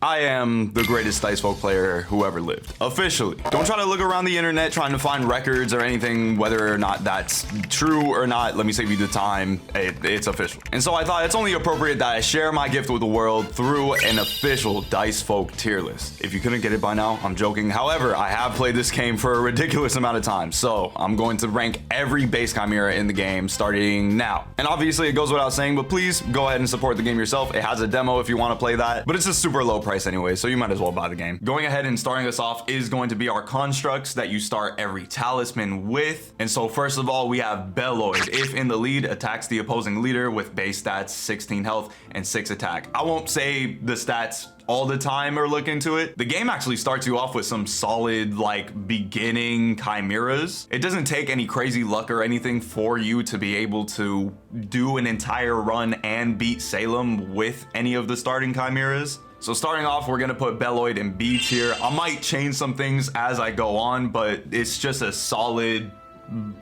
I am the greatest Dicefolk player who ever lived. Officially. Don't try to look around the internet trying to find records or anything, whether or not that's true or not. Let me save you the time. It's official. And so I thought it's only appropriate that I share my gift with the world through an official Dicefolk tier list. If you couldn't get it by now, I'm joking. However, I have played this game for a ridiculous amount of time, so I'm going to rank every base Chimera in the game starting now. And obviously it goes without saying, but please go ahead and support the game yourself. It has a demo if you want to play that, but it's a super low price anyway, so you might as well buy the game. Going ahead and starting us off is going to be our constructs that you start every talisman with. And so first of all, we have Beloid. If in the lead, attacks the opposing leader with base stats, 16 health and 6 attack. I won't say the stats all the time or look into it. The game actually starts you off with some solid like beginning chimeras. It doesn't take any crazy luck or anything for you to be able to do an entire run and beat Salem with any of the starting chimeras. So starting off, we're gonna put Beloid in B tier. I might change some things as I go on, but it's just a solid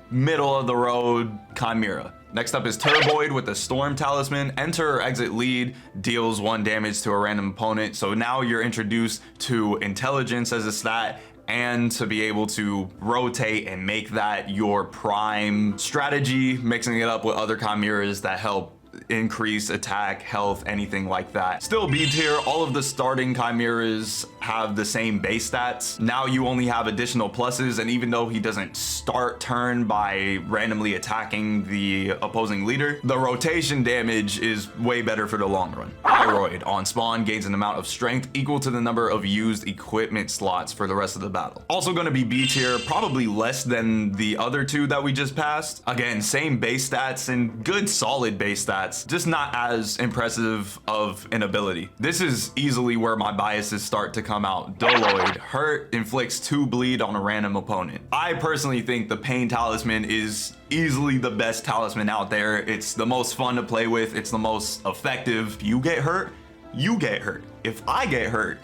middle of the road chimera. Next up is Turboid with the Storm Talisman. Enter or exit lead, deals 1 damage to a random opponent. So now you're introduced to Intelligence as a stat and to be able to rotate and make that your prime strategy, mixing it up with other chimeras that help increase attack, health, anything like that. Still B tier. All of the starting chimeras have the same base stats. Now you only have additional pluses, and even though he doesn't start turn by randomly attacking the opposing leader, the rotation damage is way better for the long run. Iroid on spawn gains an amount of strength equal to the number of used equipment slots for the rest of the battle. Also going to be B tier, probably less than the other two that we just passed. Again, same base stats and good solid base stats, just not as impressive of an ability. This is easily where my biases start to come out. Doloid, hurt, inflicts 2 bleed on a random opponent. I personally think the Pain Talisman is easily the best talisman out there. It's the most fun to play with. It's the most effective. You get hurt, you get hurt. If I get hurt,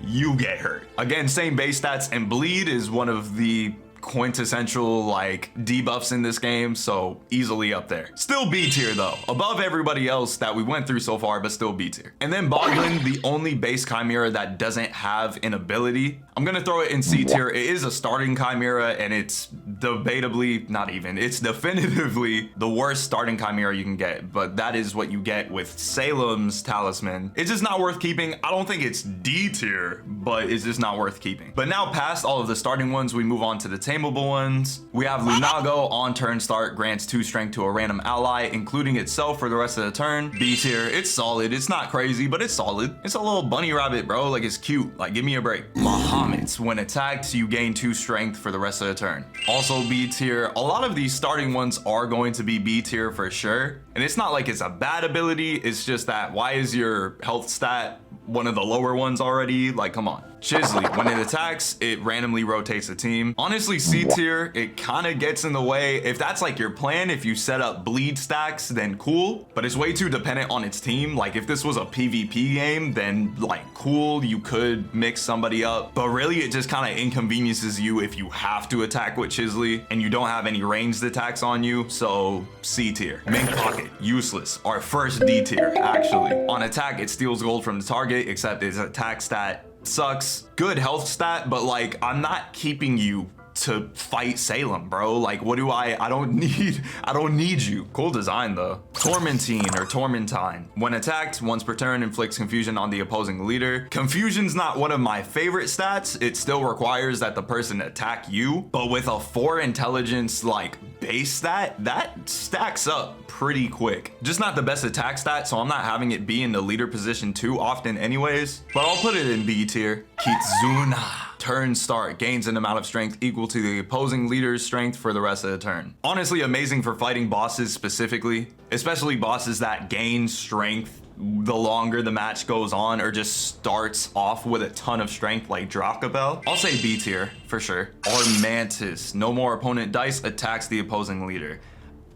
you get hurt. Again, same base stats, and bleed is one of the quintessential like debuffs in this game, so easily up there. Still B tier though, above everybody else that we went through so far, but still B tier. And then Boglin, the only base chimera that doesn't have an ability. I'm gonna throw it in C tier. It is a starting chimera, and it's debatably, not even, it's definitively the worst starting chimera you can get, but that is what you get with Salem's talisman. It's just not worth keeping. I don't think it's D tier, but it's just not worth keeping. But now past all of the starting ones, we move on to the tameable ones. We have Lunago. On turn start, grants 2 strength to a random ally, including itself for the rest of the turn. B tier. It's solid. It's not crazy, but it's solid. It's a little bunny rabbit, bro. Like, it's cute. Like, give me a break. Mahammut. When attacked, you gain 2 strength for the rest of the turn. Also B tier. A lot of these starting ones are going to be B tier for sure. And it's not like it's a bad ability. It's just that, why is your health stat one of the lower ones already? Like, come on. Chizzly, when it attacks, it randomly rotates a team. Honestly, C tier, it kind of gets in the way. If that's like your plan, if you set up bleed stacks, then cool, but it's way too dependent on its team. Like, if this was a PvP game, then like cool, you could mix somebody up, but really it just kind of inconveniences you if you have to attack with Chizzly and you don't have any ranged attacks on you. So C tier. Minkpocket, useless. Our first D tier, actually. On attack, it steals gold from the target, except its attack stat sucks. Good health stat, but like, I'm not keeping you to fight Salem, bro. Like, what do I don't need you. Cool design though. Tormentine or Tormentine. When attacked, once per turn, inflicts confusion on the opposing leader. Confusion's not one of my favorite stats. It still requires that the person attack you, but with a 4 intelligence like base stat, that stacks up pretty quick. Just not the best attack stat, so I'm not having it be in the leader position too often anyways, but I'll put it in B tier. Kitzuna. Turn start, gains an amount of strength equal to the opposing leader's strength for the rest of the turn. Honestly, amazing for fighting bosses specifically, especially bosses that gain strength the longer the match goes on, or just starts off with a ton of strength like Akama. I'll say B tier for sure. Armantis, no more opponent dice, attacks the opposing leader.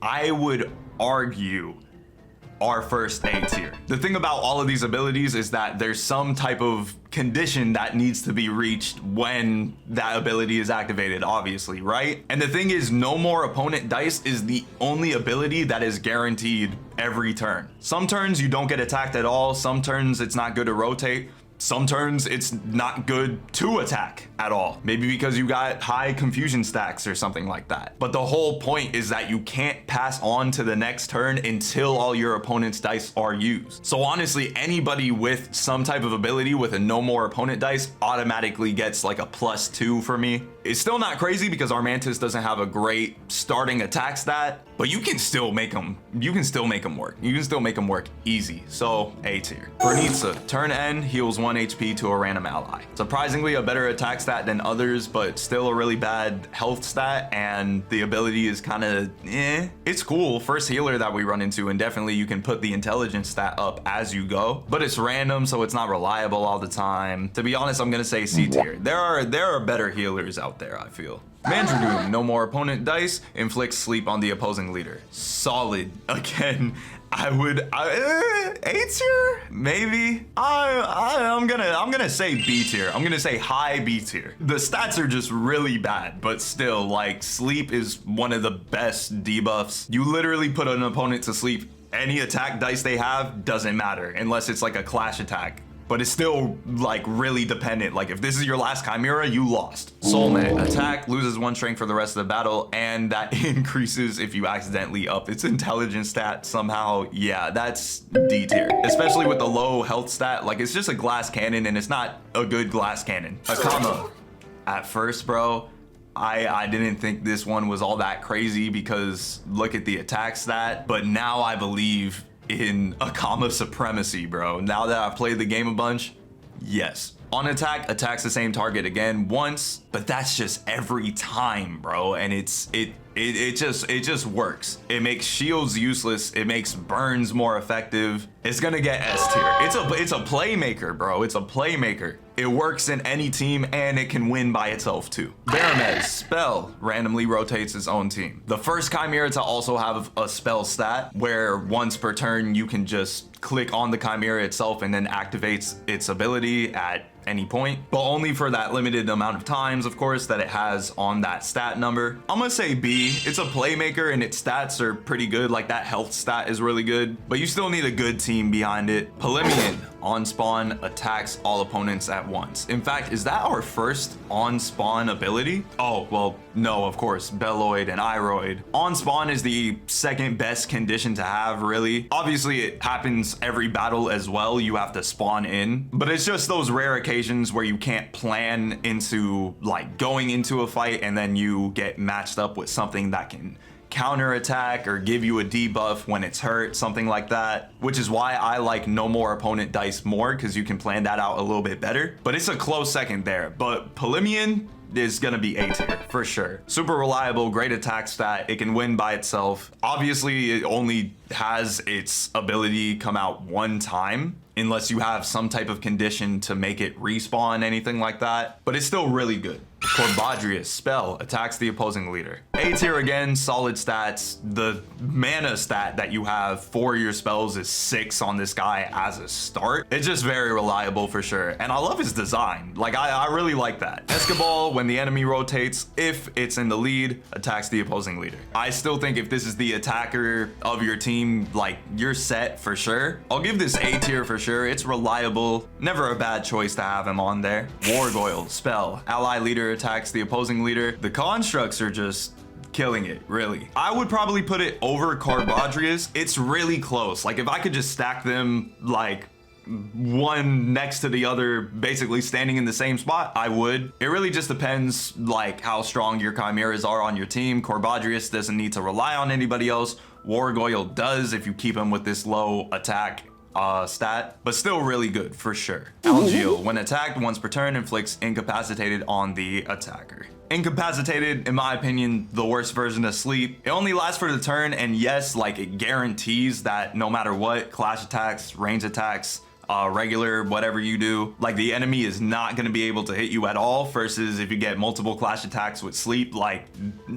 I would argue our first A tier. The thing about all of these abilities is that there's some type of condition that needs to be reached when that ability is activated, obviously, right? And the thing is, no more opponent dice is the only ability that is guaranteed every turn. Some turns you don't get attacked at all, some turns it's not good to rotate, some turns it's not good to attack at all. Maybe because you got high confusion stacks or something like that. But the whole point is that you can't pass on to the next turn until all your opponent's dice are used. So honestly, anybody with some type of ability with a no more opponent dice automatically gets like a +2 for me. It's still not crazy because Armantis doesn't have a great starting attack stat, but you can still make them work. You can still make them work easy. So A tier. Fernitsa, turn end, heals 1 HP to a random ally. Surprisingly a better attack stat than others, but still a really bad health stat, and the ability is kind of It's cool, first healer that we run into, and definitely you can put the intelligence stat up as you go, but it's random, so it's not reliable all the time. To be honest, I'm gonna say C tier. There are better healers out there, I feel. Mandragoon, no more opponent dice, inflicts sleep on the opposing leader. Solid. Again, A tier, maybe. I'm gonna say B tier. I'm gonna say high B tier. The stats are just really bad, but still, like, sleep is one of the best debuffs. You literally put an opponent to sleep. Any attack dice they have doesn't matter unless it's like a clash attack. But it's still like really dependent. Like if this is your last Chimera, you lost. Solmett, attack, loses 1 strength for the rest of the battle, and that increases if you accidentally up its intelligence stat somehow. Yeah, that's D tier. Especially with the low health stat. Like it's just a glass cannon and it's not a good glass cannon. Akama, at first, bro, I didn't think this one was all that crazy because look at the attack stat, but now I believe in Akama supremacy, bro. Now that I've played the game a bunch, yes. On attack, attacks the same target again once, but that's just every time, bro. And it just works. It makes shields useless. It makes burns more effective. It's gonna get S tier. It's a playmaker, bro. It's a playmaker. It works in any team and it can win by itself too. Baramez, spell, randomly rotates its own team. The first Chimera to also have a spell stat where once per turn you can just click on the Chimera itself and then activates its ability at any point, but only for that limited amount of times, of course, that it has on that stat number. I'm gonna say B. It's a playmaker and its stats are pretty good. Like that health stat is really good, but you still need a good team behind it. Polymien, on spawn, attacks all opponents at once. In fact, is that our first on spawn ability? Oh, well, no, of course, Beloid and Iroid. On spawn is the second best condition to have, really. Obviously, it happens every battle as well. You have to spawn in, but it's just those rare occasions where you can't plan into like going into a fight and then you get matched up with something that can counter attack or give you a debuff when it's hurt, something like that, which is why I like no more opponent dice more, because you can plan that out a little bit better. But it's a close second there. But Polymien is gonna be A tier for sure. Super reliable, great attack stat. It can win by itself. Obviously, it only has its ability come out one time unless you have some type of condition to make it respawn, anything like that, but it's still really good. Corbadrius, spell, attacks the opposing leader. A tier again, solid stats. The mana stat that you have for your spells is 6 on this guy as a start. It's just very reliable for sure. And I love his design. Like, I really like that. Escabal, when the enemy rotates, if it's in the lead, attacks the opposing leader. I still think if this is the attacker of your team, like, you're set for sure. I'll give this A tier for sure. It's reliable. Never a bad choice to have him on there. Wargoyle, spell, ally leader attacks the opposing leader. The constructs are just killing it, really. I would probably put it over Corbadrius. It's really close. Like, if I could just stack them like one next to the other, basically standing in the same spot, I would. It really just depends like how strong your chimeras are on your team. Corbadrius doesn't need to rely on anybody else. Wargoyle does if you keep him with this low attack stat, but still really good for sure. Algael, when attacked once per turn, inflicts incapacitated on the attacker. Incapacitated, in my opinion, the worst version of sleep. It only lasts for the turn, and yes, like, it guarantees that no matter what, clash attacks, range attacks, regular, whatever you do, like, the enemy is not going to be able to hit you at all, versus if you get multiple clash attacks with sleep, like,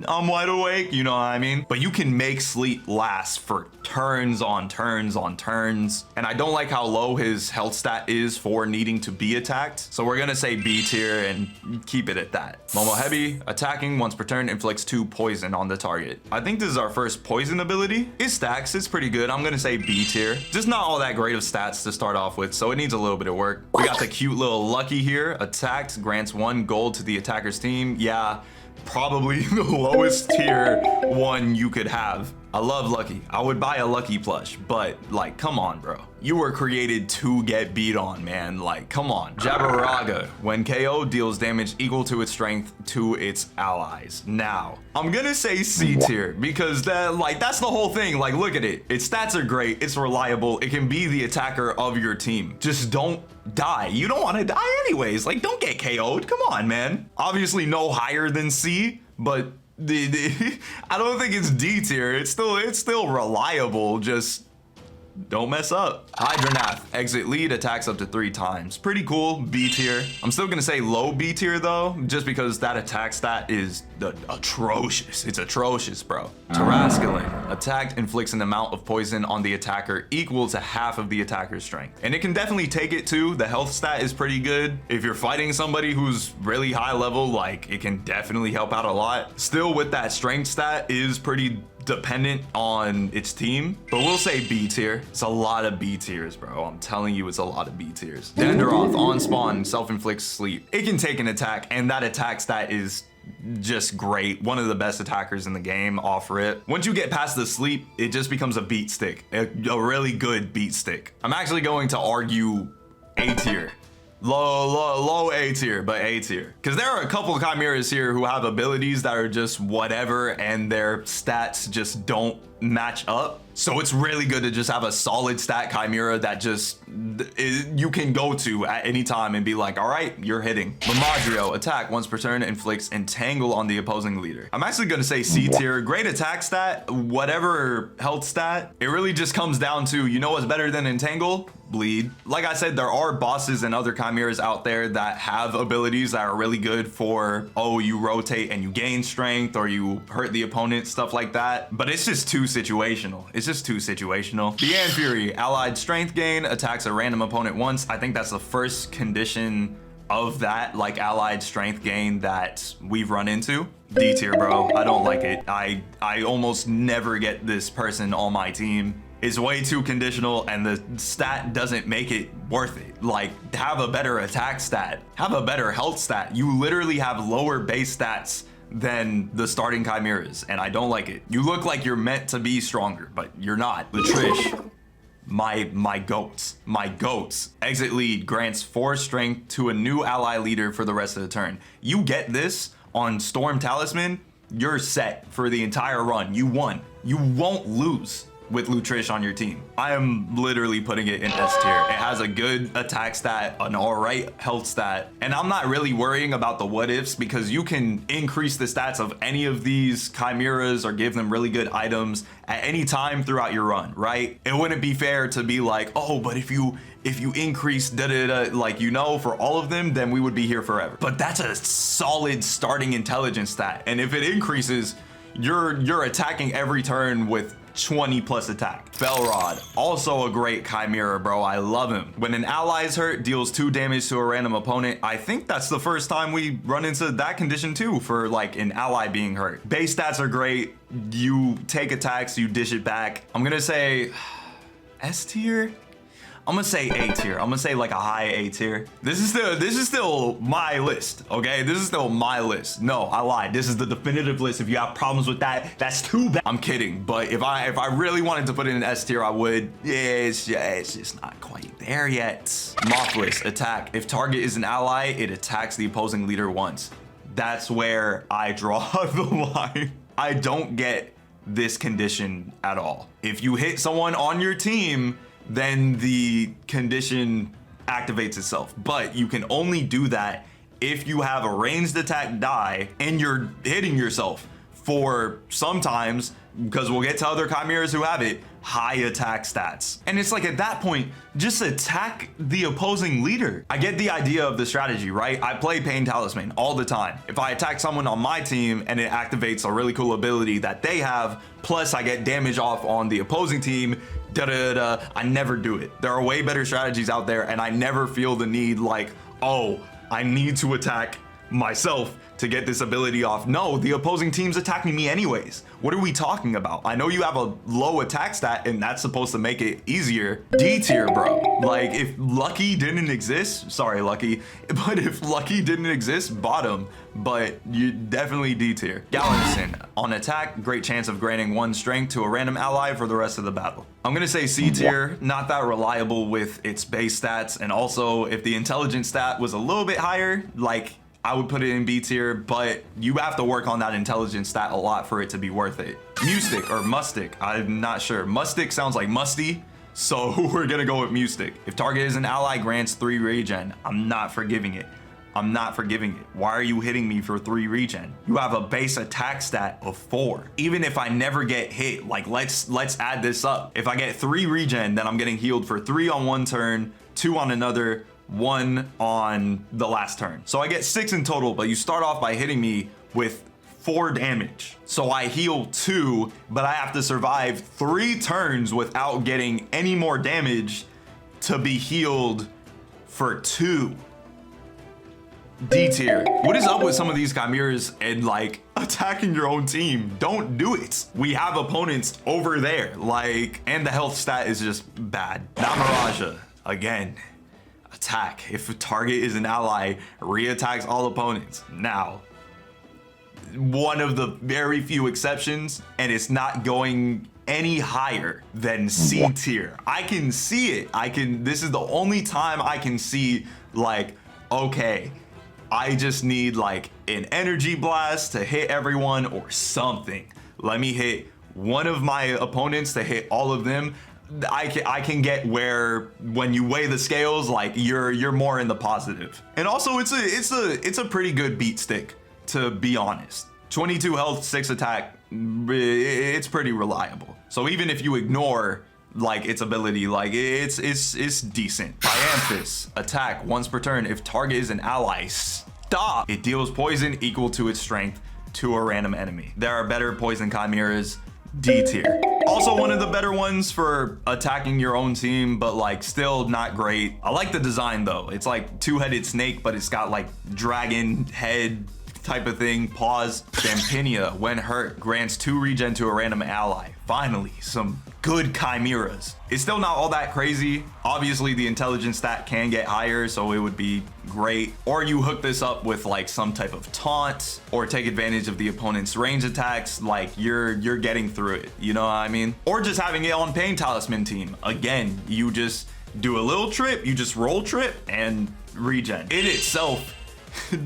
I'm wide awake, you know what I mean? But you can make sleep last for turns on turns on turns, and I don't like how low his health stat is for needing to be attacked, so we're gonna say B tier and keep it at that. Momohebi, attacking once per turn, inflicts 2 poison on the target. I think this is our first poison ability. It stacks, it's pretty good. I'm gonna say B tier. Just not all that great of stats to start off with. with, so it needs a little bit of work. We got the cute little Lucky here. Attacked, grants 1 gold to the attacker's team. Yeah, probably the lowest tier one you could have. I love Lucky. I would buy a Lucky plush, but like, come on, bro. You were created to get beat on, man. Like, come on. Jabaroga, when KO, deals damage equal to its strength to its allies. Now, I'm gonna say C tier because that's the whole thing. Like, look at it. Its stats are great. It's reliable. It can be the attacker of your team. Just don't die. You don't want to die anyways. Like, don't get KO'd. Come on, man. Obviously, no higher than C, but I don't think it's D tier. It's still reliable. Just don't mess up. Hydranath, exit lead, attacks up to 3 times. Pretty cool, B tier. I'm still gonna say low B tier though, just because that attack stat is atrocious. It's atrocious, bro. Tarascelon, attacked, inflicts an amount of poison on the attacker equal to half of the attacker's strength. And it can definitely take it too. The health stat is pretty good. If you're fighting somebody who's really high level, like, it can definitely help out a lot. Still, with that strength stat is pretty dependent on its team, but we'll say B tier. It's a lot of B tiers, bro. I'm telling you, it's a lot of B tiers. Dendoroth, on spawn, self-inflicts sleep. It can take an attack, and that attack stat is just great. One of the best attackers in the game offer it. Once you get past the sleep, it just becomes a beat stick, a really good beat stick. I'm actually going to argue A tier. Low A tier, but A tier. Because there are a couple of Chimeras here who have abilities that are just whatever, and their stats just don't match up. So it's really good to just have a solid stat Chimera that just you can go to at any time and be like, all right, you're hitting. Mamadrio, attack once per turn, inflicts entangle on the opposing leader. I'm actually gonna say C tier. Great attack stat, whatever health stat. It really just comes down to, you know what's better than entangle? Bleed. Like I said, there are bosses and other Chimeras out there that have abilities that are really good for, oh, you rotate and you gain strength, or you hurt the opponent, stuff like that. But it's just too situational. It's just too situational. Bianfuri, allied strength gain, attacks a random opponent once. I think that's the first condition of that, like, allied strength gain that we've run into. D tier, bro. I don't like it. I almost never get this person on my team. It's way too conditional, and the stat doesn't make it worth it. Like, have a better attack stat, have a better health stat. You literally have lower base stats than the starting Chimeras, and I don't like it. You look like you're meant to be stronger, but you're not. Lutrish, my goats. Exit lead, grants 4 strength to a new ally leader for the rest of the turn. You get this on Storm Talisman, you're set for the entire run. You won. You won't lose with Lutrish on your team. I am literally putting it in S tier. It has a good attack stat, an alright health stat, and I'm not really worrying about the what ifs because you can increase the stats of any of these Chimeras or give them really good items at any time throughout your run, right? It wouldn't be fair to be like, oh, but if you increase like, you know, for all of them, then we would be here forever. But that's a solid starting intelligence stat, and if it increases, you're attacking every turn with 20 plus attack. Felrod, also a great Chimera, bro. I love him. When an ally is hurt, deals 2 damage to a random opponent. I think that's the first time we run into that condition too, for like an ally being hurt. Base stats are great. You take attacks, you dish it back. I'm gonna say S tier. I'm gonna say A tier. I'm gonna say like a high A tier. This is still my list, okay? This is still my list. No, I lied. This is the definitive list. If you have problems with that, that's too bad. I'm kidding, but if I really wanted to put it in S tier, I would. Yeah, it's just not quite there yet. Mothless, attack. If target is an ally, it attacks the opposing leader once. That's where I draw the line. I don't get this condition at all. If you hit someone on your team, then the condition activates itself. But you can only do that if you have a ranged attack die and you're hitting yourself for sometimes, because we'll get to other Chimeras who have it, high attack stats. And it's like, at that point, just attack the opposing leader. I get the idea of the strategy, right? I play Pain Talisman all the time. If I attack someone on my team and it activates a really cool ability that they have, plus I get damage off on the opposing team, I never do it. There are way better strategies out there, and I never feel the need like, oh, I need to attack myself to get this ability off. No, the opposing team's attacking me anyways. What are we talking about? I know you have a low attack stat and that's supposed to make it easier. D tier, bro. Like if Lucky didn't exist, sorry Lucky, but if Lucky didn't exist, bottom, but you definitely D tier. Galanson, on attack, great chance of granting 1 strength to a random ally for the rest of the battle. I'm gonna say C tier, not that reliable with its base stats, and also if the intelligence stat was a little bit higher, like I would put it in B tier, but you have to work on that intelligence stat a lot for it to be worth it. Mustic or Mustic, I'm not sure. Mustic sounds like musty, so we're gonna go with Mustic. If target is an ally, grants 3 regen. I'm not forgiving it. I'm not forgiving it. Why are you hitting me for 3 regen? You have a base attack stat of 4. Even if I never get hit, like let's add this up. If I get 3 regen, then I'm getting healed for 3 on 1 turn, 2 on another, 1 on the last turn. So I get 6 in total, but you start off by hitting me with 4 damage. So I heal 2, but I have to survive 3 turns without getting any more damage to be healed for 2. D tier. What is up with some of these chimeras and like attacking your own team? Don't do it. We have opponents over there, like, and the health stat is just bad. Namaraja, again, attack. If a target is an ally, re-attacks all opponents. Now, one of the very few exceptions, and it's not going any higher than C tier. I can see it. This is the only time I can see like, okay, I just need like an energy blast to hit everyone or something. Let me hit one of my opponents to hit all of them. I can get where when you weigh the scales, like you're more in the positive. And also it's a pretty good beat stick, to be honest. 22 health, 6 attack, it's pretty reliable. So even if you ignore like its ability, like it's decent. Bianfuri, attack once per turn. If target is an ally, stop. It deals poison equal to its strength to a random enemy. There are better poison chimeras. D tier. Also one of the better ones for attacking your own team, but like still not great. I like the design though. It's like 2-headed snake, but it's got like dragon head type of thing. Paws. Dampinia, when hurt, grants 2 regen to a random ally. Finally, some good chimeras. It's still not all that crazy. Obviously the intelligence stat can get higher, so it would be great. Or you hook this up with like some type of taunt or take advantage of the opponent's range attacks, like you're getting through it, you know what I mean? Or just having it on Pain Talisman team. Again, you just do a little trip, you just roll trip and regen. It itself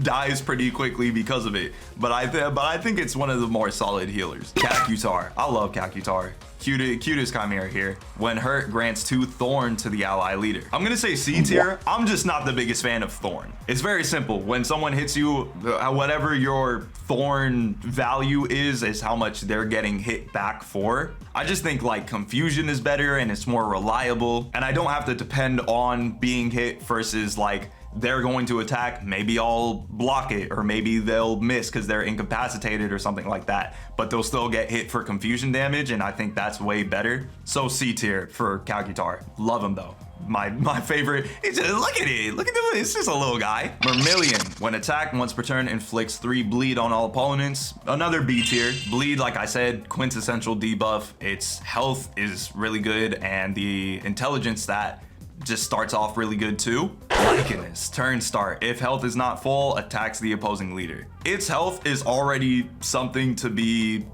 dies pretty quickly because of it, but I think it's one of the more solid healers. Kakutar, I love Kakutar. Cutest chimera here. When hurt, grants 2 thorn to the ally leader. I'm gonna say C tier. I'm just not the biggest fan of thorn. It's very simple. When someone hits you, whatever your thorn value is how much they're getting hit back for. I just think like confusion is better and it's more reliable, and I don't have to depend on being hit versus like they're going to attack, maybe I'll block it, or maybe they'll miss because they're incapacitated or something like that, but they'll still get hit for confusion damage, and I think that's way better. So C tier for Kakutar. Love him though. My favorite. It's just, look at it. Look at this. It's just a little guy. Vermilion. When attacked once per turn, inflicts 3 bleed on all opponents. Another B tier. Bleed, like I said, quintessential debuff. Its health is really good, and the intelligence stat just starts off really good too. Likeness, turn start. If health is not full, attacks the opposing leader. Its health is already something to be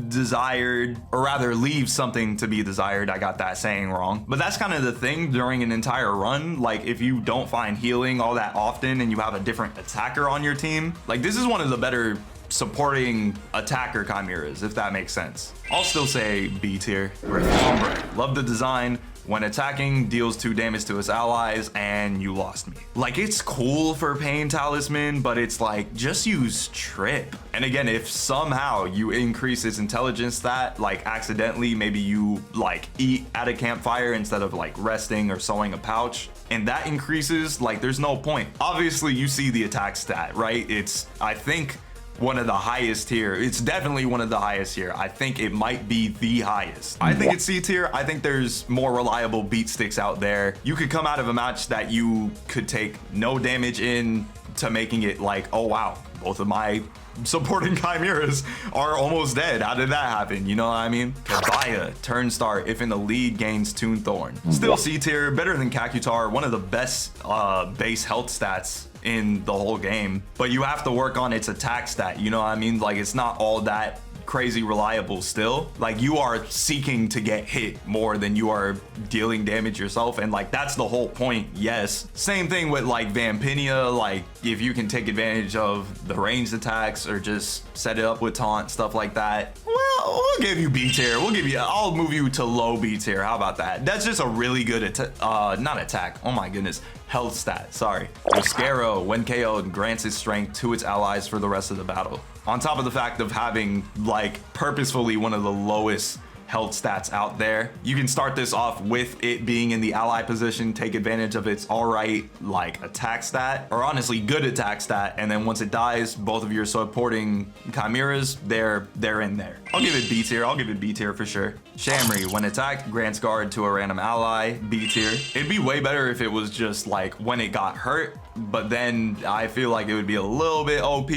desired, or rather leaves something to be desired. I got that saying wrong, but that's kind of the thing during an entire run. Like if you don't find healing all that often and you have a different attacker on your team, like this is one of the better supporting attacker chimeras, if that makes sense. I'll still say B tier. Reformer, love the design. When attacking, deals 2 damage to its allies, and you lost me. Like, it's cool for Pain Talisman, but it's like, just use Trip. And again, if somehow you increase its intelligence stat, like accidentally, maybe you like eat at a campfire instead of like resting or sewing a pouch, and that increases, like there's no point. Obviously you see the attack stat, right? It's, I think, one of the highest here. It's definitely one of the highest here. I think it might be the highest. I think it's C tier. I think there's more reliable beat sticks out there. You could come out of a match that you could take no damage in to making it like, oh wow, both of my supporting chimeras are almost dead. How did that happen? You know what I mean? Kabaya, turn star, if in the lead, gains Toon Thorn. Still C tier, better than Kakutar, one of the best base health stats in the whole game, but you have to work on its attack stat. You know what I mean? Like, it's not all that crazy reliable still. Like, you are seeking to get hit more than you are dealing damage yourself, and like that's the whole point. Yes, same thing with like Vampinia. Like, if you can take advantage of the ranged attacks or just set it up with taunt, stuff like that, well, we'll give you B tier. I'll move you to low B tier. How about that? That's just a really good not attack, oh my goodness, health stat, sorry. Oscaro, when KO'd, grants its strength to its allies for the rest of the battle. On top of the fact of having like purposefully one of the lowest health stats out there, you can start this off with it being in the ally position, take advantage of its alright like attack stat, or honestly good attack stat, and then once it dies, both of your supporting chimeras, they're in there. I'll give it B tier. I'll give it B tier for sure. Shamri, when attacked, grants guard to a random ally, B tier. It'd be way better if it was just like when it got hurt, but then I feel like it would be a little bit OP,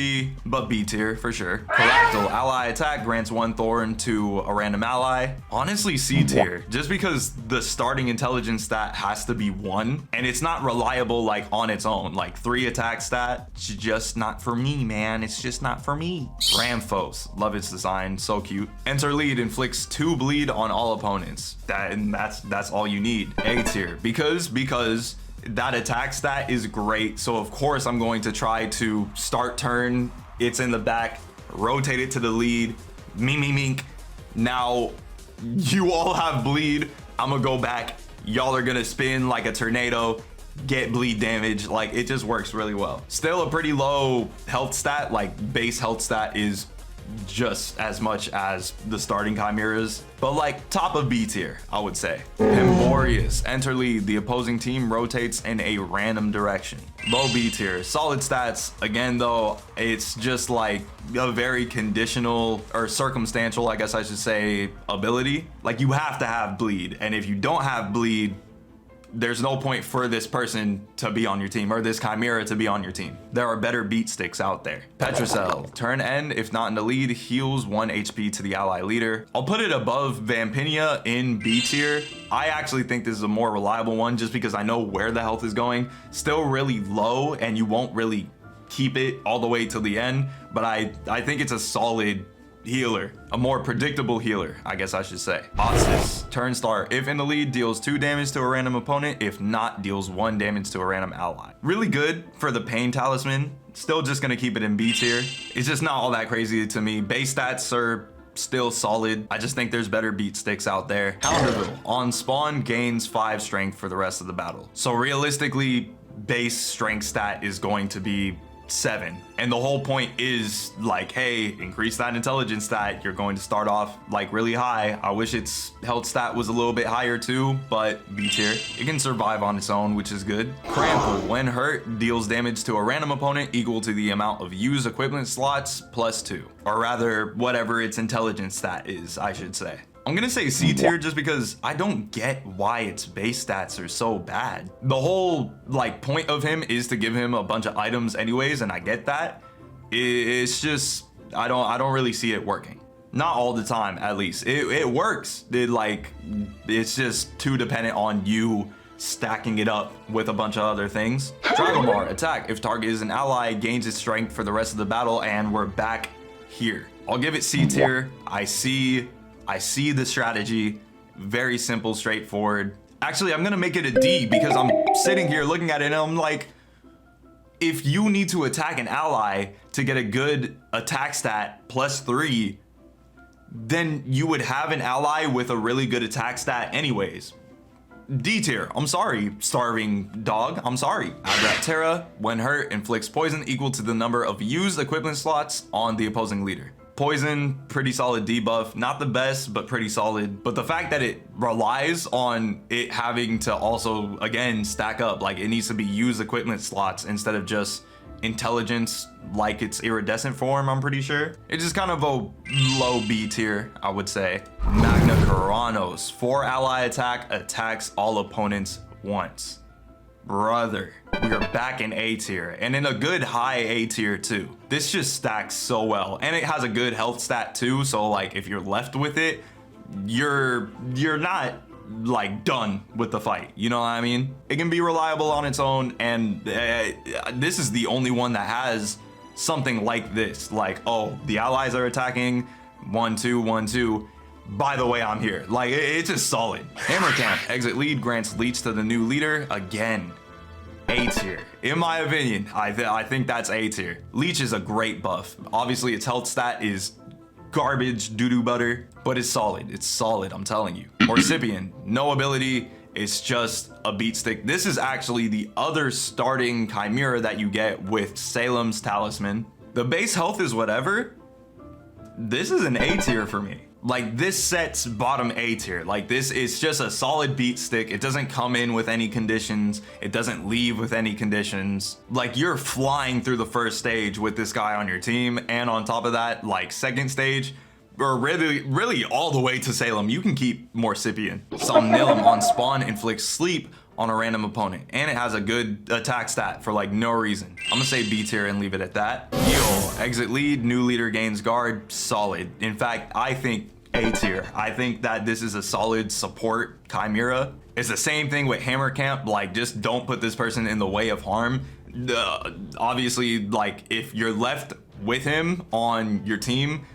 but B tier for sure. Colactal, ally attack, grants 1 thorn to a random ally. Honestly, C tier, just because the starting intelligence stat has to be 1, and it's not reliable like on its own. Like 3 attack stat, it's just not for me, man. It's just not for me. Ramphos, love its design, so cute. Enter lead, inflicts 2 bleed on all opponents. That's all you need. A tier, because that attack stat is great. So of course I'm going to try to start turn, it's in the back, rotate it to the lead, mink. Now you all have bleed, I'm gonna go back, y'all are gonna spin like a tornado, get bleed damage. Like, it just works really well. Still a pretty low health stat, like base health stat is just as much as the starting chimeras, but like top of B tier, I would say. Pemborius, enter lead, the opposing team rotates in a random direction. Low B tier, solid stats. Again though, it's just like a very conditional or circumstantial, I guess I should say, ability. Like, you have to have bleed, and if you don't have bleed, there's no point for this person to be on your team, or this chimera to be on your team. There are better beat sticks out there. Petrocell, turn end, if not in the lead, heals 1 HP to the ally leader. I'll put it above Vampinia in B tier. I actually think this is a more reliable one just because I know where the health is going. Still really low, and you won't really keep it all the way to the end, but I think it's a solid healer, a more predictable healer, I guess I should say. Otsis, turn star, if in the lead, deals 2 damage to a random opponent, if not, deals 1 damage to a random ally. Really good for the pain talisman. Still just gonna keep it in B tier. It's just not all that crazy to me. Base stats are still solid. I just think there's better beat sticks out there. Hounderville, on spawn, gains 5 strength for the rest of the battle. So realistically, base strength stat is going to be 7, and the whole point is like, hey, increase that intelligence stat. You're going to start off like really high. I wish its health stat was a little bit higher too, but B tier. It can survive on its own, which is good. Crample, when hurt, deals damage to a random opponent equal to the amount of used equivalent slots plus 2, or rather whatever its intelligence stat is, I should say. I'm gonna say C tier just because I don't get why its base stats are so bad. The whole like point of him is to give him a bunch of items anyways, and I get that. It's just I don't really see it working. Not all the time, at least. It works. It's just too dependent on you stacking it up with a bunch of other things. Dragomar, attack, if target is an ally, gains its strength for the rest of the battle, and we're back here. I'll give it C tier. I see the strategy, very simple, straightforward. Actually, I'm gonna make it a D because I'm sitting here looking at it and I'm like, if you need to attack an ally to get a good attack stat plus 3, then you would have an ally with a really good attack stat anyways. D tier, I'm sorry, starving dog, I'm sorry. Abraterra, when hurt, inflicts poison equal to the number of used equivalent slots on the opposing leader. Poison, pretty solid debuff, not the best, but pretty solid. But the fact that it relies on it having to also, again, stack up, like it needs to be used equipment slots instead of just intelligence like its iridescent form, I'm pretty sure. It's just kind of a low B tier, I would say. Magna Kuranos, 4 ally attack, attacks all opponents once. brother, we are back in A tier, and in a good high A tier too. This just stacks so well, and it has a good health stat too, so like if you're left with it, you're not like done with the fight, you know what I mean? It can be reliable on its own, and this is the only one that has something like this, like, oh, the allies are attacking, 1-2, 1-2. By the way, I'm here. Like, it's just solid. Hammer Camp, exit lead, grants leech to the new leader. Again, A tier. In my opinion, I think that's A tier. Leech is a great buff. Obviously, its health stat is garbage doo-doo butter, but it's solid. It's solid, I'm telling you. Orcipian, no ability. It's just a beat stick. This is actually the other starting Chimera that you get with Salem's Talisman. The base health is whatever. This is an A tier for me. Like, this sets bottom A tier. Like, this is just a solid beat stick. It doesn't come in with any conditions. It doesn't leave with any conditions. Like, you're flying through the first stage with this guy on your team, and on top of that, like, second stage, or really all the way to Salem, you can keep Morcipian. Somnillum on spawn inflicts sleep on a random opponent, and it has a good attack stat for like no reason. I'm gonna say B tier and leave it at that. Heal, exit lead, new leader gains guard, solid. In fact, I think A tier. I think that this is a solid support Chimera. It's the same thing with Hammer Camp, like just don't put this person in the way of harm. Obviously, like if you're left with him on your team,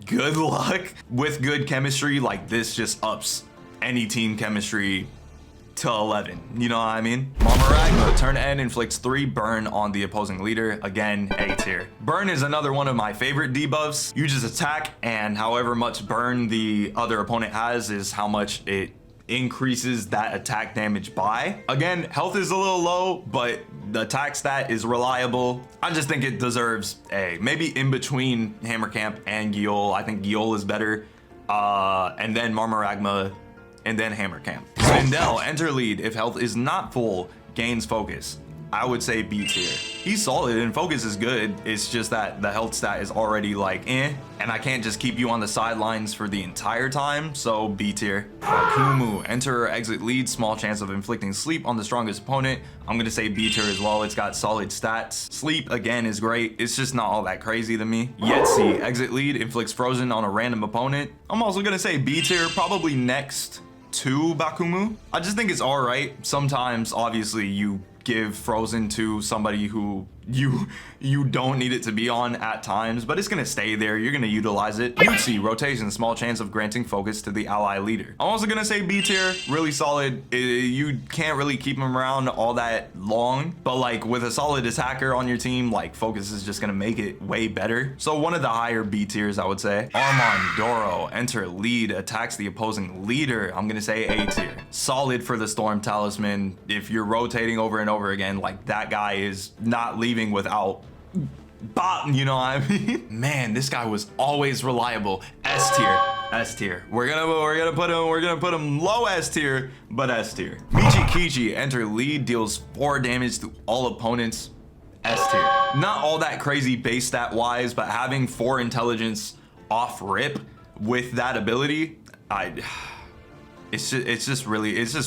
good luck. With good chemistry, like this just ups any team chemistry to 11, you know what I mean? Mamaragma, turn N, inflicts 3 burn on the opposing leader. Again, A tier. Burn is another one of my favorite debuffs. You just attack, and however much burn the other opponent has is how much it increases that attack damage by. Again, health is a little low, but the attack stat is reliable. I just think it deserves A. Maybe in between Hammer Camp and Giol. I think Giol is better. And then Marmaragma, and then Hammer Camp. Sindel, enter lead. If health is not full, gains focus. I would say B tier. He's solid and focus is good. It's just that the health stat is already like and I can't just keep you on the sidelines for the entire time, so B tier. Kumu, enter or exit lead, small chance of inflicting sleep on the strongest opponent. I'm gonna say B tier as well. It's got solid stats. Sleep again is great. It's just not all that crazy to me. Yetzi, exit lead, inflicts frozen on a random opponent. I'm also gonna say B tier, probably next to Bakumu. I just think it's all right. Sometimes, obviously, you give frozen to somebody who you don't need it to be on at times, but it's gonna stay there. You're gonna utilize it. Yutzi, rotation, small chance of granting focus to the ally leader. I'm also gonna say B tier, really solid. You can't really keep him around all that long, but like with a solid attacker on your team, like focus is just gonna make it way better. So one of the higher B tiers, I would say. Armandoro, enter lead, attacks the opposing leader. I'm gonna say A tier. Solid for the Storm Talisman. If you're rotating over and over again, like that guy is not leaving without bop, you know what I mean? Man, this guy was always reliable. S tier. S tier. We're gonna put him low S tier, but S tier. Michi Kichi, enter lead, deals 4 damage to all opponents. S tier. Not all that crazy base stat wise, but having 4 intelligence off rip with that ability, it's just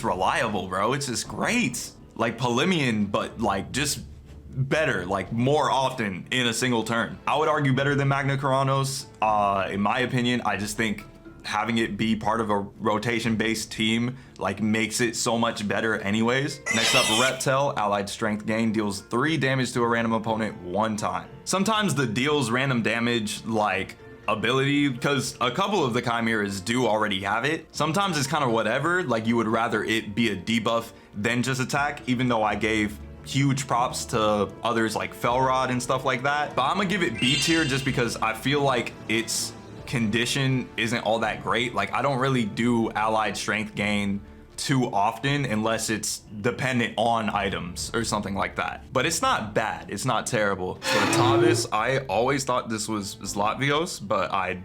reliable, bro. It's just great. Like Polymien, but like just better, like more often in a single turn. I would argue better than Magna Karanos. In my opinion, I just think having it be part of a rotation-based team like makes it so much better anyways. Next up, Reptile, allied strength gain, deals 3 damage to a random opponent 1 time. Sometimes the deals random damage like ability, because a couple of the Chimeras do already have it. Sometimes it's kind of whatever, like you would rather it be a debuff than just attack, even though I gave huge props to others like Felrod and stuff like that. But I'm gonna give it B tier just because I feel like its condition isn't all that great. Like I don't really do allied strength gain too often unless it's dependent on items or something like that. But it's not bad, it's not terrible. For Tavis, I always thought this was Latvios, but I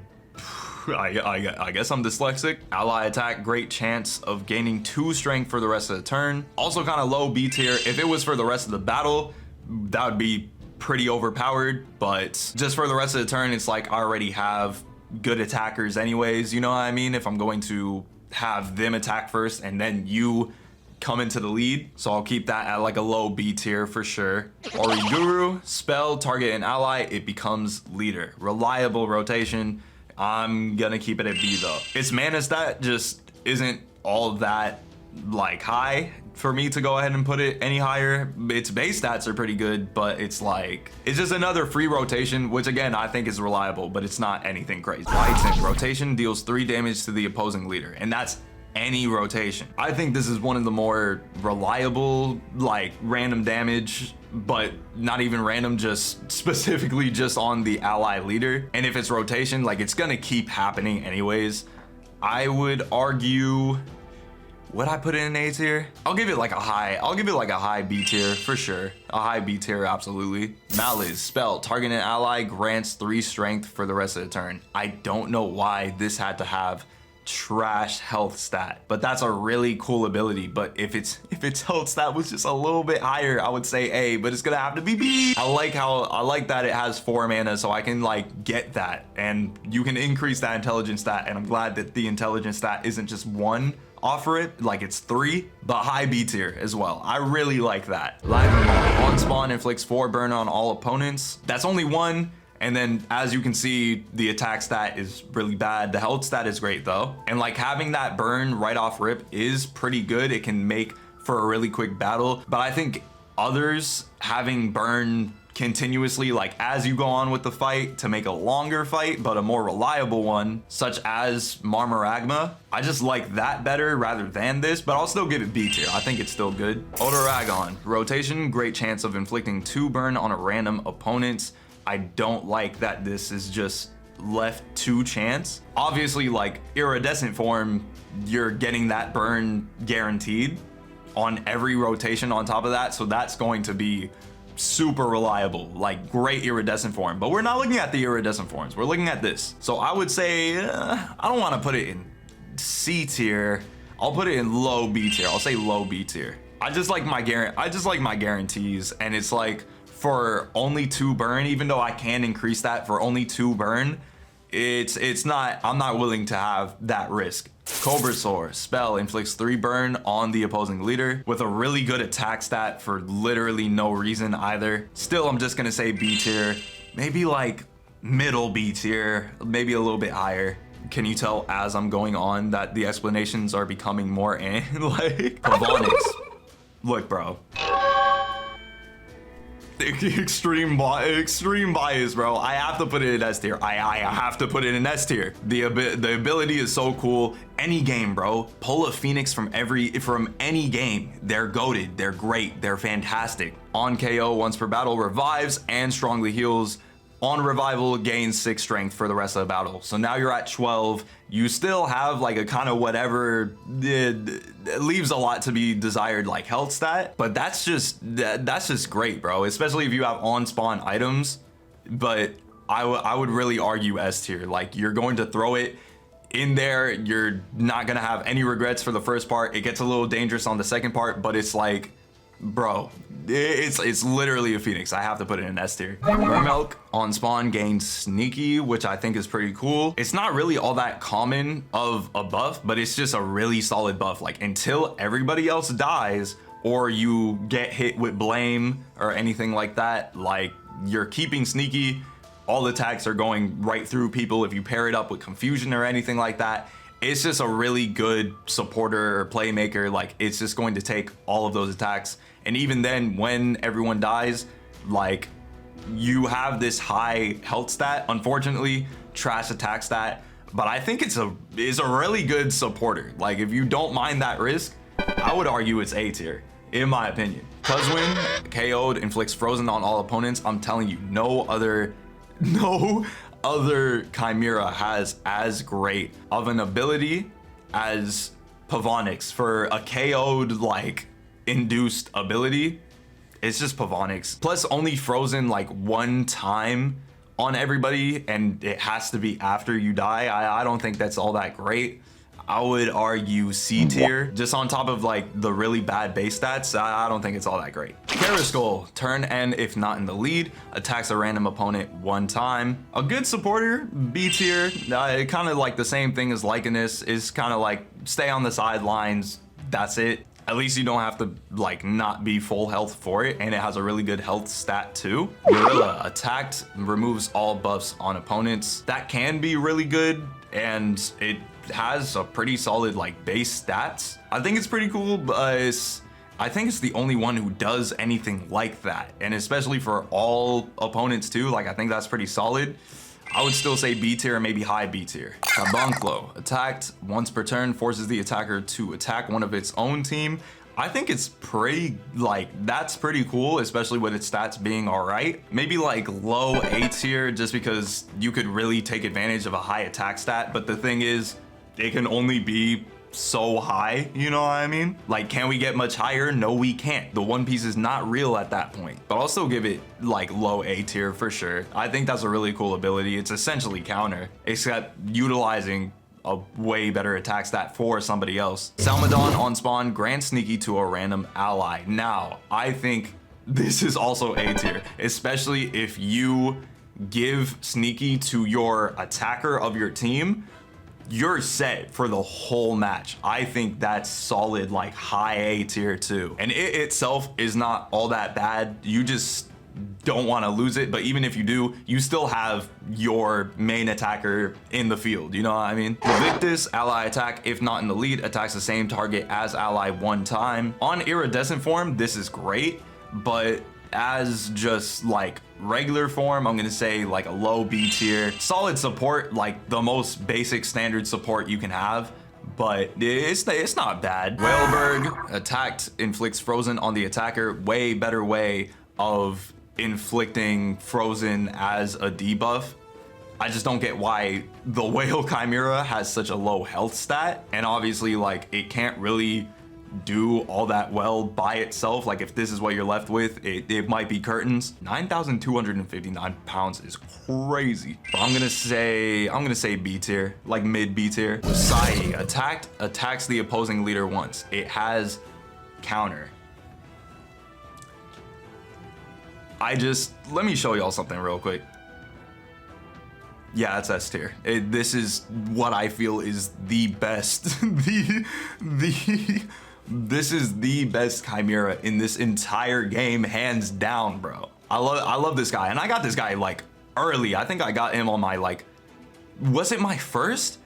guess I'm dyslexic. Ally attack, great chance of gaining 2 strength for the rest of the turn. Also kind of low B tier. If it was for the rest of the battle, that would be pretty overpowered, but just for the rest of the turn, it's like I already have good attackers anyways, you know what I mean? If I'm going to have them attack first and then you come into the lead, so I'll keep that at like a low B tier for sure. Origuru, spell, target an ally, it becomes leader. Reliable rotation. I'm gonna keep it at B though. Its mana stat just isn't all that like high for me to go ahead and put it any higher. Its base stats are pretty good, but it's like, it's just another free rotation, which again, I think is reliable, but it's not anything crazy. Lighten, rotation deals 3 damage to the opposing leader, and that's any rotation. I think this is one of the more reliable, like random damage, but not even random, just specifically just on the ally leader. And if it's rotation, like it's gonna keep happening anyways. I would argue, would I put it in A tier? I'll give it like a high B tier for sure. A high B tier, absolutely. Malice, spell, target an ally, grants 3 strength for the rest of the turn. I don't know why this had to have trash health stat, but that's a really cool ability. But if its health stat was just a little bit higher, I would say A, but it's gonna have to be B. I like that it has 4 mana, so I can like get that, and you can increase that intelligence stat, and I'm glad that the intelligence stat isn't just 1 offer it, like it's 3, but high B tier as well. I really like that. Lightning on spawn inflicts 4 burn on all opponents. That's only 1. And then as you can see, the attack stat is really bad. The health stat is great though. And like having that burn right off rip is pretty good. It can make for a really quick battle. But I think others having burn continuously, like as you go on with the fight, to make a longer fight, but a more reliable one, such as Marmaragma, I just like that better rather than this, but I'll still give it B tier. I think it's still good. Odoragon, rotation, great chance of inflicting 2 burn on a random opponent. I don't like that this is just left to chance. Obviously, like iridescent form, you're getting that burn guaranteed on every rotation on top of that, so that's going to be super reliable, like great iridescent form. But we're not looking at the iridescent forms, we're looking at this. So I would say I don't want to put it in C tier. I'll put it in low B tier. I'll say low B tier. I just like my guarantees, and it's like for only 2 burn, even though I can increase that for only 2 burn, it's not, I'm not willing to have that risk. Cobrasaur, spell, inflicts 3 burn on the opposing leader with a really good attack stat for literally no reason either. Still, I'm just gonna say B tier, maybe like middle B tier, maybe a little bit higher. Can you tell as I'm going on that the explanations are becoming more like Pavonix? Look, bro. Extreme bias, bro. I have to put it in S tier. I have to put it in S tier. The ability is so cool. Any game, bro. Pull a Phoenix from any game. They're goated. They're great. They're fantastic. On KO, once per battle, revives and strongly heals. On revival, gains 6 strength for the rest of the battle. So now you're at 12. You still have like a kind of whatever, it leaves a lot to be desired like health stat, but that's just great, bro. Especially if you have on spawn items. But I would really argue S tier. Like you're going to throw it in there. You're not gonna have any regrets for the first part. It gets a little dangerous on the second part, but it's like, bro, it's literally a Phoenix. I have to put it in S tier. Mermilk on spawn gains sneaky, which I think is pretty cool. It's not really all that common of a buff, but it's just a really solid buff. Like until everybody else dies or you get hit with blame or anything like that, like you're keeping sneaky. All attacks are going right through people. If you pair it up with confusion or anything like that, it's just a really good supporter or playmaker. Like it's just going to take all of those attacks. And even then, when everyone dies, like you have this high health stat, unfortunately, trash attack stat, but I think it's a really good supporter. Like if you don't mind that risk, I would argue it's A tier, in my opinion. Cuzwin, KO'd, inflicts frozen on all opponents. I'm telling you, no other Chimera has as great of an ability as Pavonix for a KO'd like induced ability. It's just Pavonix. Plus only frozen like 1 time on everybody, and it has to be after you die. I don't think that's all that great. I would argue C tier, just on top of like the really bad base stats. I don't think it's all that great. Tarascelon, turn end if not in the lead, attacks a random opponent 1 time. A good supporter, B tier. Kind of like the same thing as Lycanus, is kind of like stay on the sidelines. That's it. At least you don't have to like not be full health for it, and it has a really good health stat too. Gorilla, attacked, removes all buffs on opponents. That can be really good, and it has a pretty solid like base stats. I think it's pretty cool, but I think it's the only one who does anything like that, and especially for all opponents too. Like, I think that's pretty solid. I would still say B tier, maybe high B tier. Cabonclo, attacked once per turn, forces the attacker to attack one of its own team. I think it's pretty, like, that's pretty cool, especially with its stats being all right. Maybe like low A tier, just because you could really take advantage of a high attack stat. But the thing is, it can only be so high, you know what I mean? Like, can we get much higher? No, we can't. The One Piece is not real at that point, but I'll still give it like low A tier for sure. I think that's a really cool ability. It's essentially counter, except utilizing a way better attack stat for somebody else. Salmadon on spawn, grant sneaky to a random ally. Now, I think this is also A tier, especially if you give sneaky to your attacker of your team. You're set for the whole match. I think that's solid, like high A tier too. And it itself is not all that bad. You just don't want to lose it, but even if you do, you still have your main attacker in the field, you know what I mean? Victus, ally attack, if not in the lead, attacks the same target as ally one time. On iridescent form, this is great, but as just like regular form, I'm gonna say like a low B tier. Solid support, like the most basic standard support you can have, but it's not bad. Whaleberg, attacked, inflicts frozen on the attacker. Way better way of inflicting frozen as a debuff. I just don't get why the Whale Chimera has such a low health stat, and obviously like it can't really do all that well by itself. Like, if this is what you're left with, it might be curtains. 9,259 pounds is crazy. But I'm gonna say B tier, like mid B tier. Sai, attacks the opposing leader once. It has counter. Let me show y'all something real quick. Yeah, it's S tier. This is what I feel is the best. This is the best Chimera in this entire game, hands down, bro. I love this guy, and I got this guy like early. I think I got him on my like, was it my first?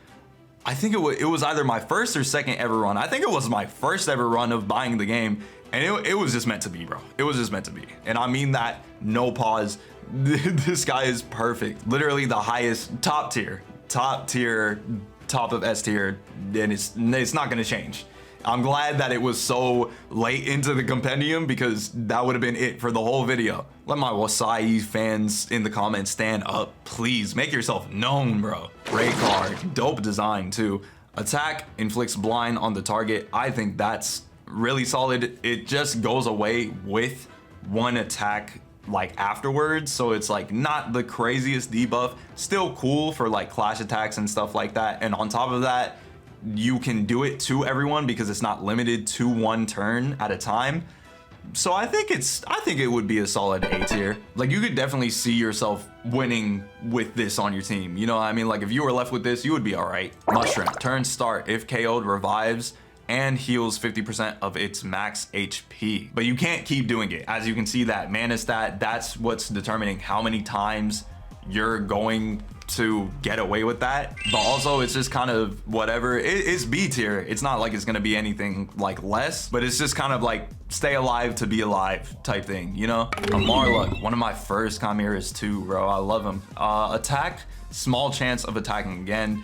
I think it was either my first or second ever run. I think it was my first ever run of buying the game, and it was just meant to be, bro. It was just meant to be, and I mean that no pause. This guy is perfect. Literally the highest, top tier, top of S tier, and it's not gonna change. I'm glad that it was so late into the compendium, because that would have been it for the whole video. Let my Wasai fans in the comments stand up, please. Make yourself known, bro. Great card, dope design too. Attack, inflicts blind on the target. I think that's really solid. It just goes away with one attack like afterwards, so it's like not the craziest debuff. Still cool for like clash attacks and stuff like that. And on top of that, you can do it to everyone because it's not limited to one turn at a time. So I think it would be a solid A tier. Like, you could definitely see yourself winning with this on your team. You know what I mean? Like, if you were left with this, you would be all right. Mushroom, turn start, if KO'd, revives and heals 50% of its max HP. But you can't keep doing it. As you can see, that mana stat, that's what's determining how many times you're going to get away with that. But also, it's just kind of whatever. It's B tier. It's not like it's gonna be anything like less, but it's just kind of like stay alive to be alive type thing, you know? A Marluck, one of my first chimeras too, bro. I love him. Attack, small chance of attacking again.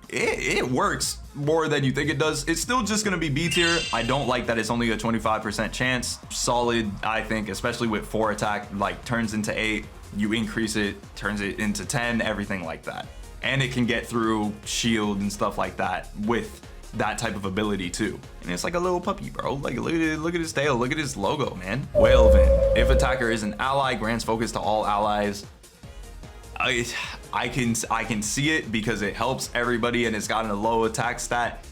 It works more than you think it does. It's still just gonna be B tier. I don't like that it's only a 25% chance. Solid, I think, especially with 4 attack, like turns into 8. You increase it, turns it into 10, everything like that. And it can get through shield and stuff like that with that type of ability too. And it's like a little puppy, bro. Like, look at his tail, look at his logo, man. Whalevin, if attacker is an ally, grants focus to all allies. I can see it because it helps everybody and it's gotten a low attack stat.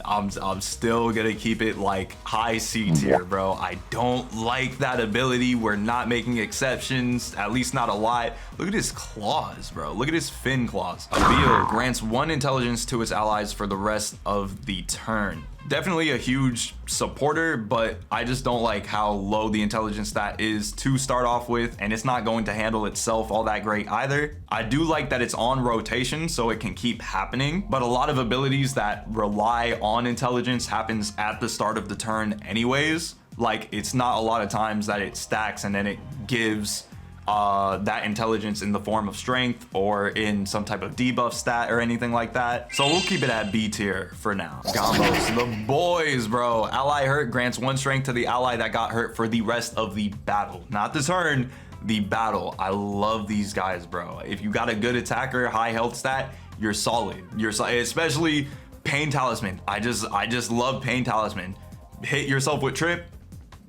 I'm still gonna keep it like high C tier, bro. I don't like that ability. We're not making exceptions, at least not a lot. Look at his claws, bro. Look at his fin claws. Abiel grants 1 intelligence to its allies for the rest of the turn. definitely a huge supporter, but I just don't like how low the intelligence stat is to start off with, and it's not going to handle itself all that great either. I do like that it's on rotation so it can keep happening, but a lot of abilities that rely on intelligence happens at the start of the turn anyways. Like, it's not a lot of times that it stacks and then it gives that intelligence in the form of strength or in some type of debuff stat or anything like that. So we'll keep it at B tier for now. Gambos, the boys, bro. Ally hurt grants 1 strength to the ally that got hurt for the rest of the battle. Not the turn, the battle. I love these guys, bro. If you got a good attacker, high health stat, you're solid. Especially Pain Talisman. I just love Pain Talisman. Hit yourself with trip,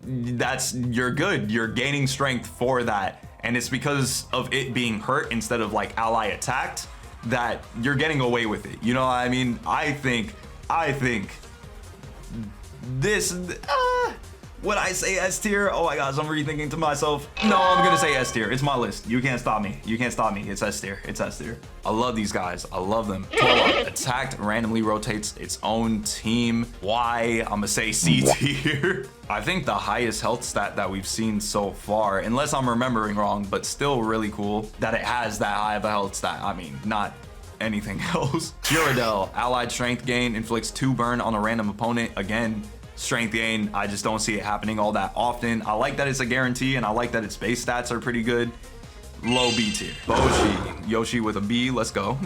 you're good. You're gaining strength for that. And it's because of it being hurt instead of like ally attacked that you're getting away with it. You know what I mean? I think this, would I say S tier? Oh my gosh, I'm rethinking to myself. No, I'm gonna say S tier. It's my list. You can't stop me. You can't stop me. It's S tier. It's S tier. I love these guys. I love them. 12 attacked randomly rotates its own team. Why? I'm gonna say C tier. I think the highest health stat that we've seen so far, unless I'm remembering wrong, but still really cool that it has that high of a health stat. I mean, not anything else. Uradel, allied strength gain, inflicts 2 burn on a random opponent. Again, strength gain, I just don't see it happening all that often. I like that it's a guarantee, and I like that its base stats are pretty good. Low B tier. Boshi, Yoshi with a B, let's go.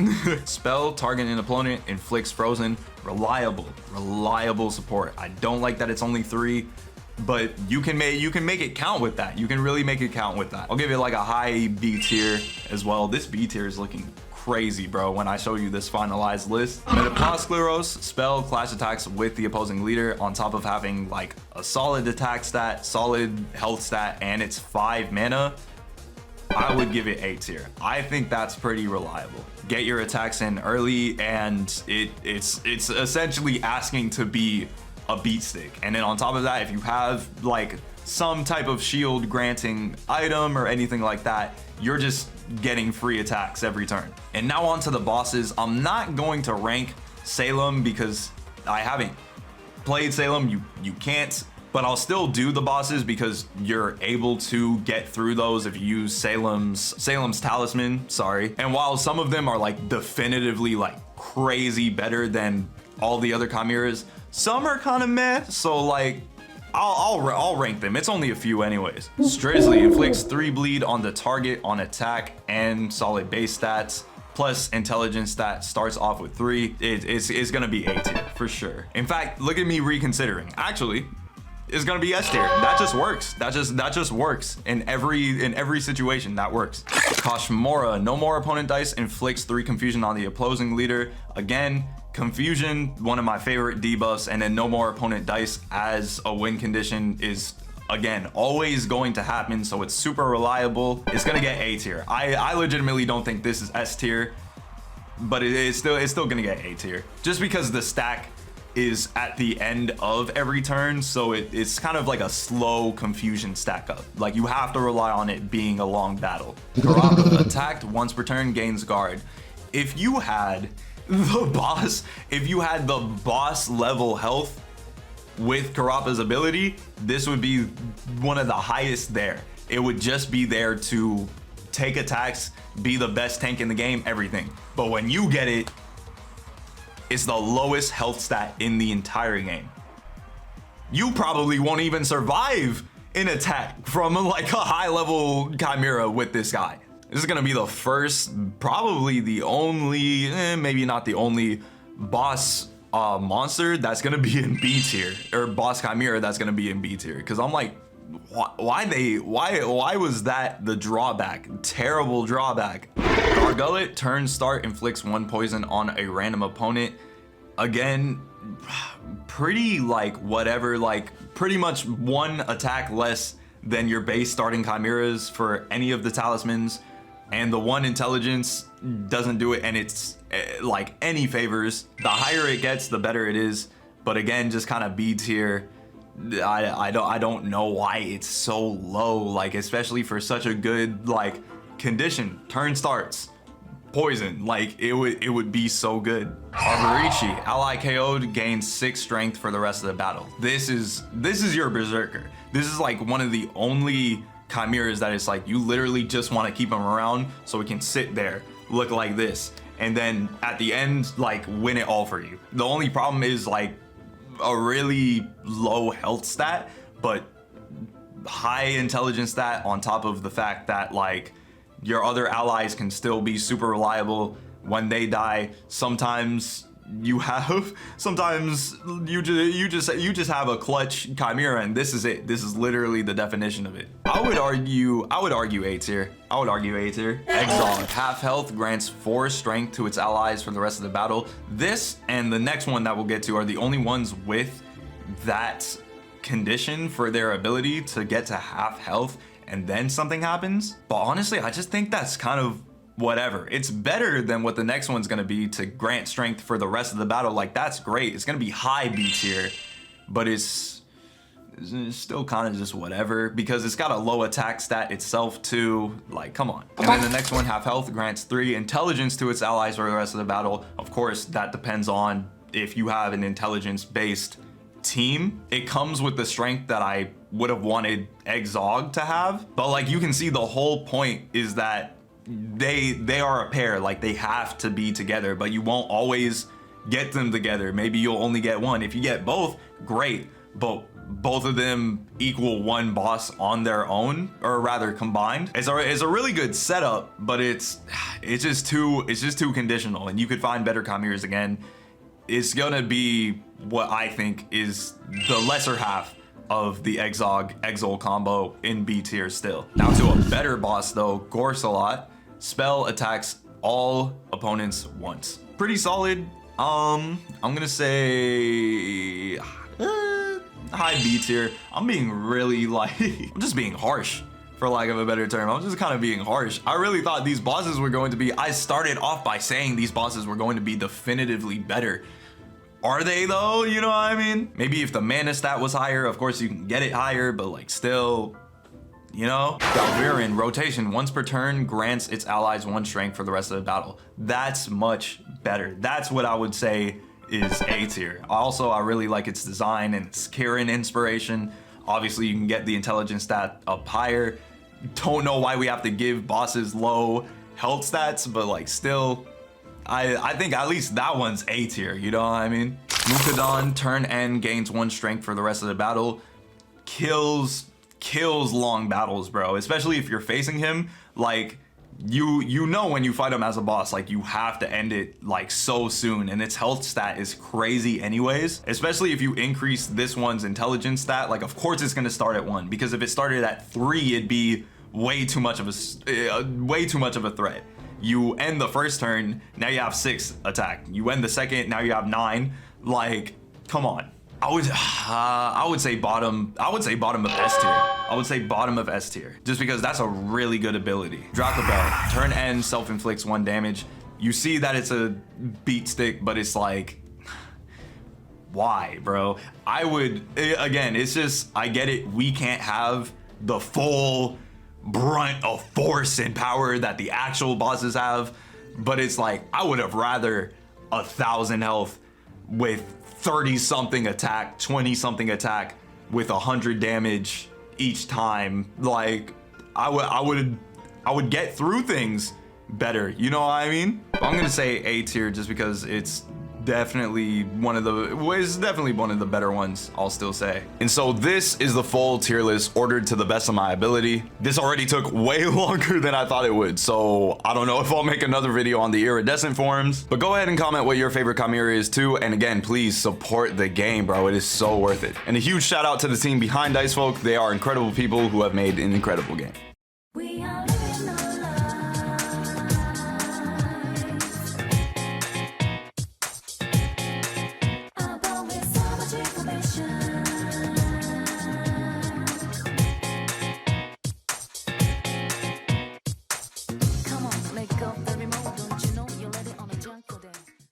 Spell, target an opponent, inflicts frozen. Reliable support. I don't like that it's only 3, but you can make it count with that. You can really make it count with that. I'll give it like a high B tier as well. This B tier is looking crazy, bro, when I show you this finalized list. Metaplascleros, spell, clash attacks with the opposing leader on top of having like a solid attack stat, solid health stat, and it's 5 mana. I would give it A tier. I think that's pretty reliable. Get your attacks in early, and it's essentially asking to be a beat stick. And then on top of that, if you have like some type of shield granting item or anything like that, you're just getting free attacks every turn. And now on to the bosses. I'm not going to rank Salem because I haven't played Salem. You can't, but I'll still do the bosses because you're able to get through those if you use Salem's talisman, sorry. And while some of them are like definitively like crazy better than all the other chimeras, some are kind of meh. So like I'll rank them. It's only a few anyways. Chizzly inflicts 3 bleed on the target on attack and solid base stats, plus intelligence that starts off with 3. It's gonna be A tier for sure. In fact, look at me reconsidering. Actually, it's gonna be S tier. That just works. That just works in every situation. That works. Kashmora, no more opponent dice, inflicts 3 confusion on the opposing leader. Again, confusion, one of my favorite debuffs, and then no more opponent dice as a win condition is, again, always going to happen, so it's super reliable. It's gonna get A tier. I legitimately don't think this is S tier, but it's still gonna get A tier, just because the stack is at the end of every turn, so it's kind of like a slow confusion stack up. Like, you have to rely on it being a long battle. Karaka, attacked once per turn, gains guard. If you had the boss level health with Karapa's ability, this would be one of the highest there. It would just be there to take attacks, be the best tank in the game, everything. But when you get it, it's the lowest health stat in the entire game. You probably won't even survive an attack from like a high level chimera with this guy. This is gonna be the first, probably the only, maybe not the only boss monster that's gonna be in B tier, or boss chimera that's gonna be in B tier. Cause I'm like, why was that the drawback? Terrible drawback. Wargoyle, turn start, inflicts 1 poison on a random opponent. Again, pretty like whatever, like pretty much 1 attack less than your base starting chimeras for any of the talismans. And the 1 intelligence doesn't do it, and it's like any favors. The higher it gets, the better it is. But again, just kind of B tier. I don't know why it's so low, like especially for such a good like condition. Turn starts, poison. Like it would be so good. Arborici, ally KO'd, gains 6 strength for the rest of the battle. This is your berserker. This is like one of the only chimeras that is like you literally just want to keep him around so it can sit there, look like this, and then at the end like win it all for you. The only problem is like a really low health stat, but high intelligence stat on top of the fact that like your other allies can still be super reliable when they die. Sometimes you just have a clutch chimera, and this is it. This is literally the definition of it. I would argue A tier. Exog, half health, grants 4 strength to its allies for the rest of the battle. This and the next one that we'll get to are the only ones with that condition for their ability to get to half health and then something happens. But honestly, I just think that's kind of whatever. It's better than what the next one's gonna be to grant strength for the rest of the battle. Like that's great. It's gonna be high B tier, but it's still kind of just whatever because it's got a low attack stat itself too. Like, come on. And then the next one, half health, grants 3 intelligence to its allies for the rest of the battle. Of course, that depends on if you have an intelligence-based team. It comes with the strength that I would have wanted Exog to have, but like you can see the whole point is that they are a pair. Like they have to be together, but you won't always get them together. Maybe you'll only get one. If you get both, great, but both of them equal 1 boss on their own, or rather combined. It's a really good setup, but it's just too conditional, and you could find better chimeras. Again, it's gonna be what I think is the lesser half of the Exog combo in B tier still. Now to a better boss though, Gorsalot. Spell attacks all opponents once. Pretty solid. I'm gonna say high B tier. I'm being really like, I'm just being harsh for lack of a better term. I'm just kind of being harsh. I really thought these bosses were going to be, I started off by saying these bosses were going to be definitively better. Are they though? You know what I mean? Maybe if the mana stat was higher, of course you can get it higher, but like still, you know? Galvirin, rotation, once per turn, grants its allies 1 strength for the rest of the battle. That's much better. That's what I would say is A tier. Also, I really like its design and its Kirin inspiration. Obviously, you can get the intelligence stat up higher. Don't know why we have to give bosses low health stats, but like still, I think at least that one's A tier, you know what I mean? Mukadon, turn end, gains 1 strength for the rest of the battle. Kills long battles, bro. Especially if you're facing him, like you know when you fight him as a boss, like you have to end it like so soon, and its health stat is crazy anyways. Especially if you increase this one's intelligence stat, like of course it's gonna start at 1, because if it started at 3, it'd be way too much of a threat. You end the first turn, now you have 6 attack. You end the second, now you have 9. Like, come on. I would say bottom of S tier. I would say bottom of S tier, just because that's a really good ability. Dracobell, turn end, self-inflicts 1 damage. You see that it's a beat stick, but it's like, why, bro? Again, it's just, I get it. We can't have the full brunt of force and power that the actual bosses have, but it's like, I would have rather 1,000 health with 30 something attack, 20 something attack with 100 damage each time. Like I would get through things better, you know what I mean? I'm gonna say A tier just because it's definitely one of the better ones, I'll still say. And so this is the full tier list ordered to the best of my ability. This already took way longer than I thought it would, so I don't know if I'll make another video on the iridescent forms, but go ahead and comment what your favorite chimera is too. And again, please support the game, bro. It is so worth it. And a huge shout out to the team behind Dicefolk. They are incredible people who have made an incredible game.